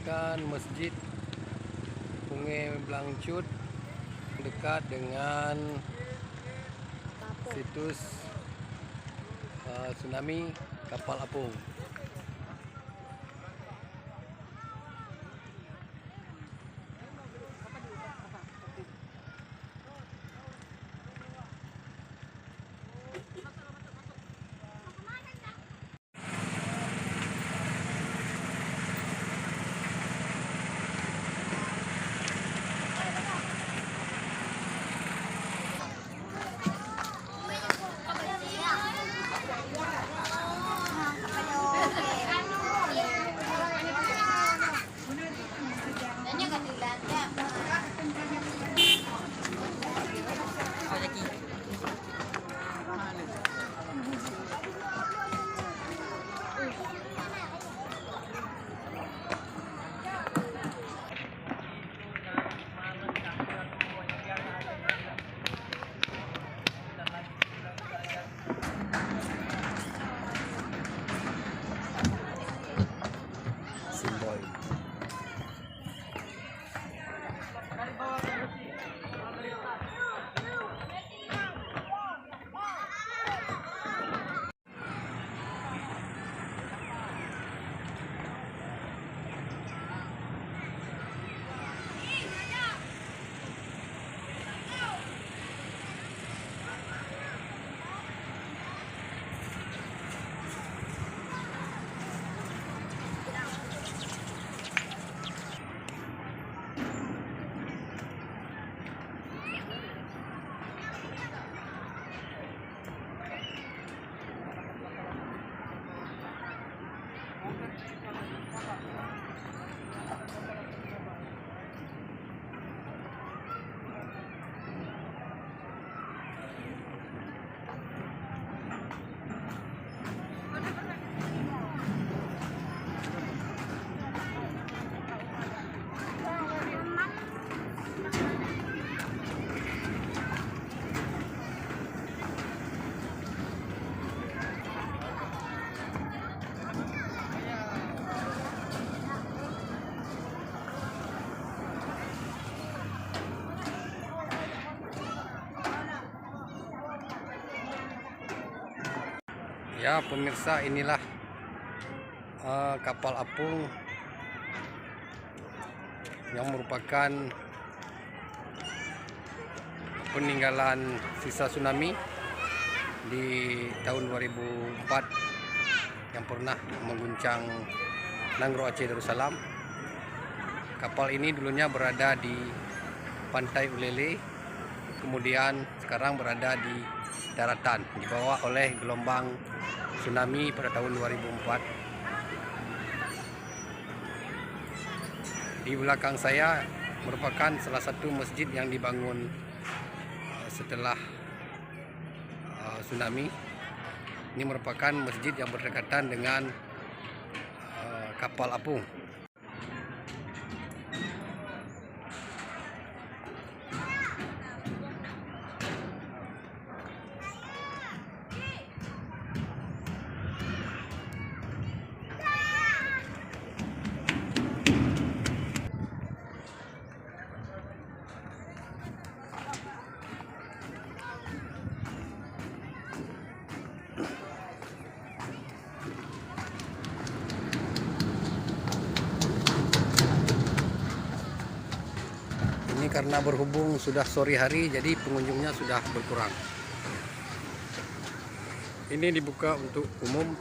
merupakan masjid Sungai Blangcut dekat dengan situs tsunami kapal apung. Ya pemirsa, inilah kapal apung yang merupakan peninggalan sisa tsunami di tahun 2004 yang pernah mengguncang Nanggroe Aceh Darussalam. Kapal ini dulunya berada di Pantai Ulele, kemudian sekarang berada di daratan, dibawa oleh gelombang tsunami pada tahun 2004. Di belakang saya merupakan salah satu masjid yang dibangun setelah tsunami. Ini merupakan masjid yang berdekatan dengan kapal apung. Ini karena berhubung sudah sore hari, jadi pengunjungnya sudah berkurang. Ini dibuka untuk umum.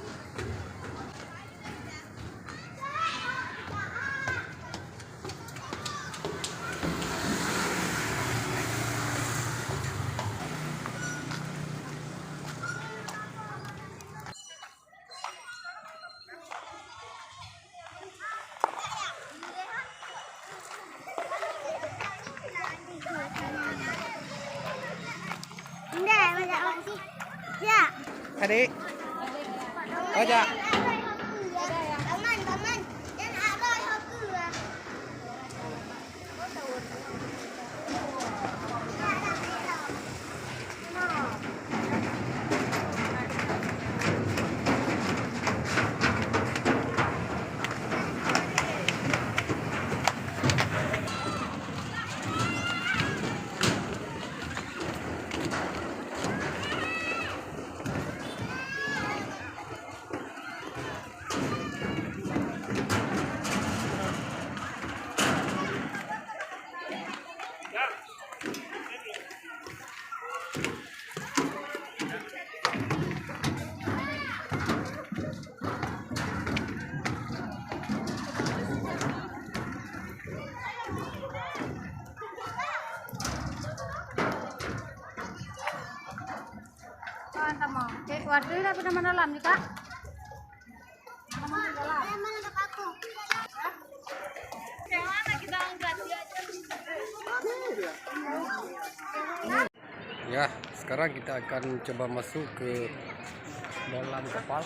Ya. Adik. Aja. mantap mau. Waktu ini tapi nama dalam nih kak. Mana kakakku? Yang mana kita angkat dia aja. Ya, sekarang kita akan coba masuk ke dalam kapal.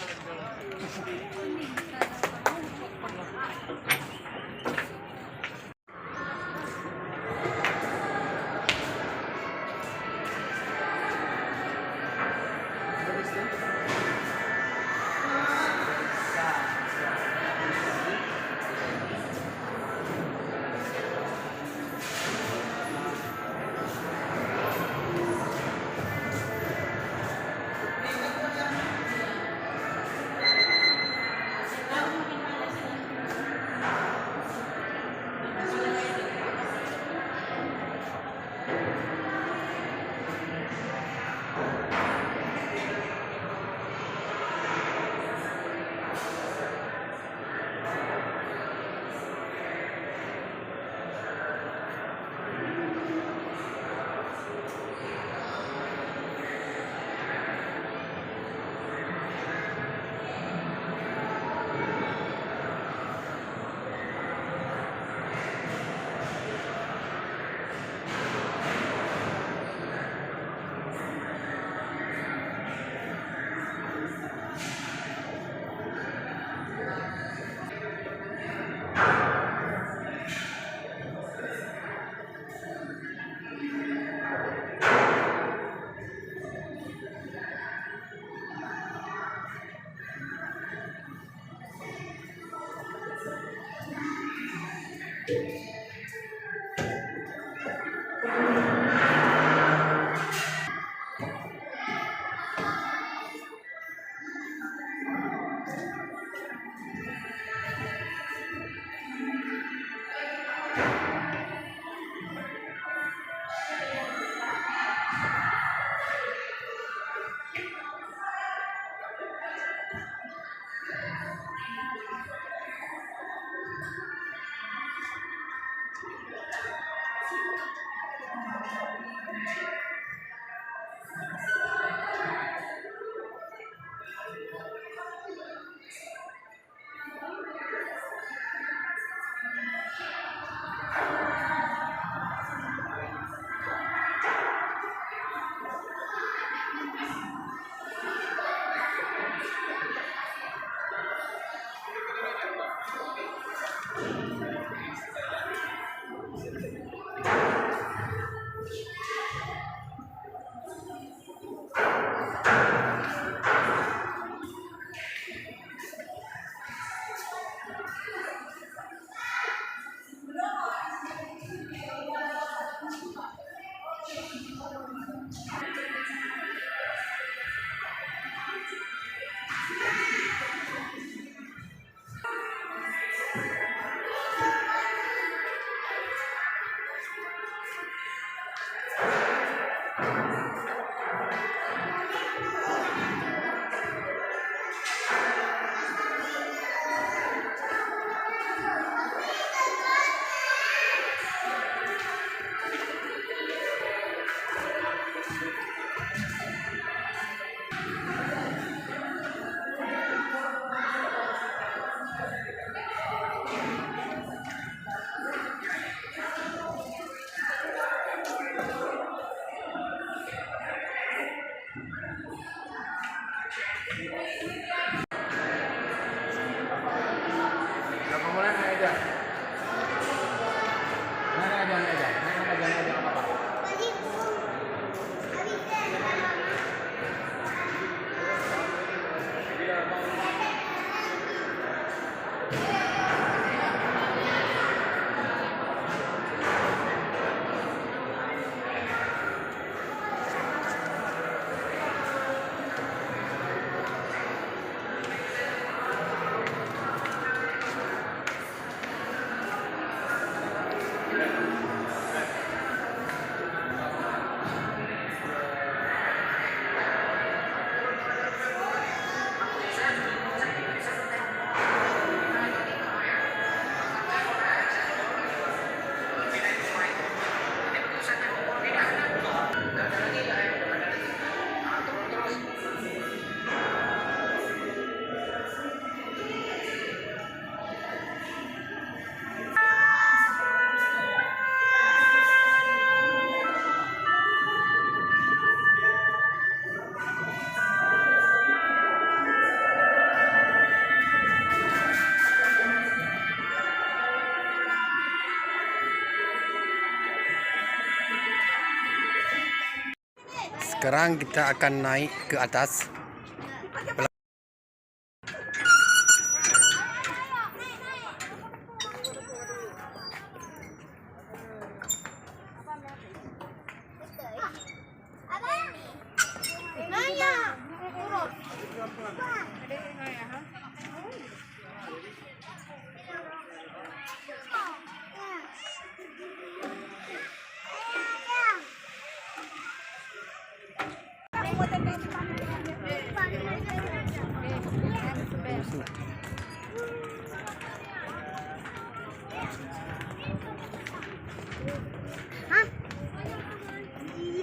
Sekarang kita akan naik ke atas.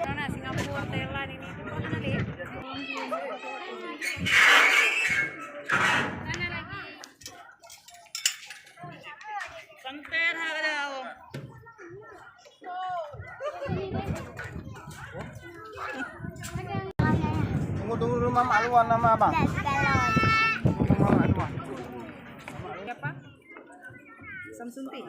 Mana Singapura, Thailand ini itu kok mana nih? Mana lagi? Santer ada. Tunggu rumah Mak Luan nama abang. Rumah Mak Luan. Siapa? Samsunti.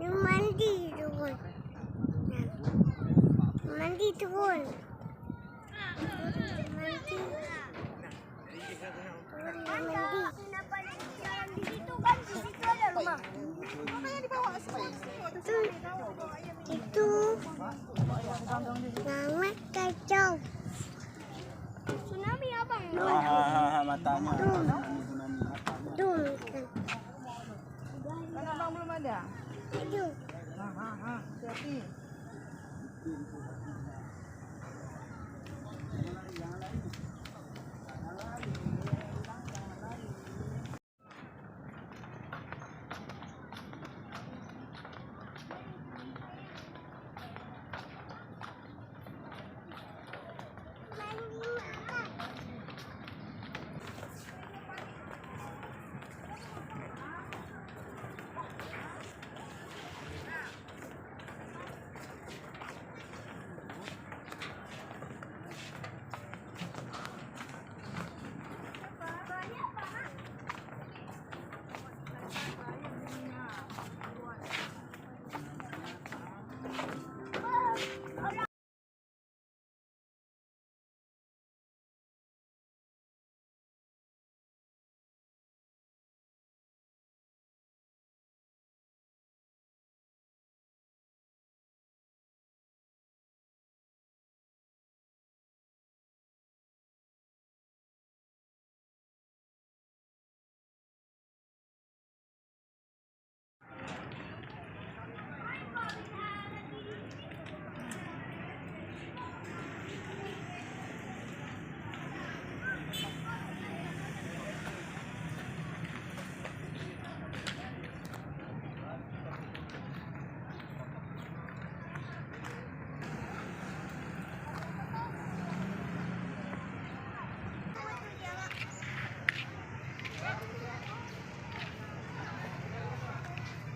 Mandi turun. Mandi turun. Mandi. Kenapa jalan di situ kan? Di situ ada rumah. Makanya dibawa itu nama kacau. Tsunami abang. Matanya. Dum. Kan abang belum ada. Itu. Siapa?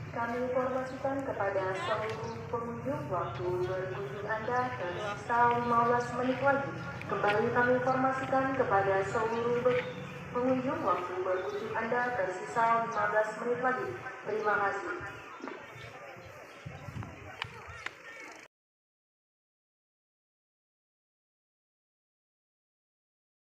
Kami informasikan kepada seluruh pengunjung waktu berkunjung Anda tersisa 15 menit lagi. Kembali kami informasikan kepada seluruh pengunjung waktu berkunjung Anda tersisa 15 menit lagi. Terima kasih.